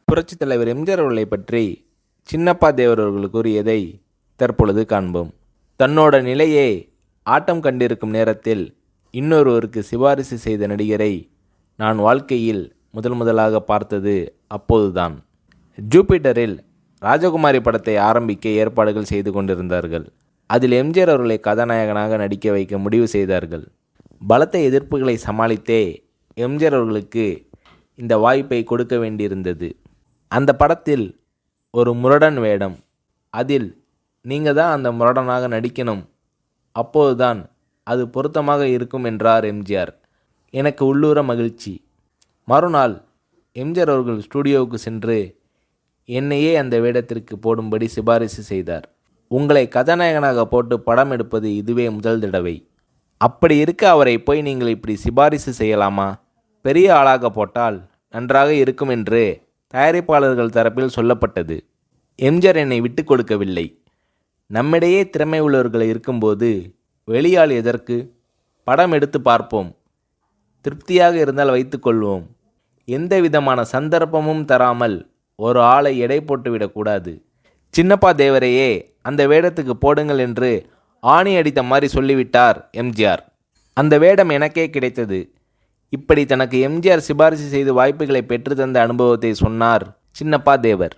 புரட்சித் தலைவர் எம்ஜிஆர் அவர்களை பற்றி சின்னப்பா தேவர் அவர்கள் கூறியதை தற்பொழுது காண்போம். தன்னோட நிலையே ஆட்டம் கண்டிருக்கும் நேரத்தில் இன்னொருவருக்கு சிபாரிசு செய்த நடிகரை நான் வாழ்க்கையில் முதலாக பார்த்தது அப்போதுதான். ஜூபிட்டரில் ராஜகுமாரி படத்தை ஆரம்பிக்க ஏற்பாடுகள் செய்து கொண்டிருந்தார்கள். அதில் எம்ஜிஆர் அவர்களை கதாநாயகனாக நடிக்க வைக்க முடிவு செய்தார்கள். பலத்த எதிர்ப்புகளை சமாளித்தே எம்ஜிஆர் அவர்களுக்கு இந்த வாய்ப்பை கொடுக்க வேண்டியிருந்தது. அந்த படத்தில் ஒரு முரடன் வேடம், அதில் நீங்கள் தான் அந்த முரடனாக நடிக்கணும், அப்போதுதான் அது பொருத்தமாக இருக்கும் என்றார் எம்ஜிஆர். எனக்கு உள்ளூர மகிழ்ச்சி. மறுநாள் எம்ஜிஆர் அவர்கள் ஸ்டூடியோவுக்கு சென்று என்னையே அந்த வேடத்திற்கு போடும்படி சிபாரிசு செய்தார். உங்களை கதாநாயகனாக போட்டு படம் எடுப்பது இதுவே முதல் தடவை. அப்படி இருக்க அவரை போய் நீங்கள் இப்படி சிபாரிசு செய்யலாமா? பெரிய ஆளாக போட்டால் நன்றாக இருக்கும் என்று தயாரிப்பாளர்கள் தரப்பில் சொல்லப்பட்டது. எம்ஜிஆர் என்னை விட்டு கொடுக்கவில்லை. நம்மிடையே திறமை உள்ளவர்கள் இருக்கும்போது வெளியாள் எதற்கு? படம் எடுத்து பார்ப்போம், திருப்தியாக இருந்தால் வைத்துக்கொள்வோம். எந்த விதமான சந்தர்ப்பமும் தராமல் ஒரு ஆளை எடை போட்டுவிடக்கூடாது. சின்னப்பா தேவரையே அந்த வேடத்துக்கு போடுங்கள் என்று ஆணி அடித்த மாதிரி சொல்லிவிட்டார் எம்ஜிஆர். அந்த வேடம் எனக்கே கிடைத்தது. இப்படி தனக்கு எம்ஜிஆர் சிபாரிசு செய்து வாய்ப்புகளை பெற்று தந்த அனுபவத்தை சொன்னார் சின்னப்பா தேவர்.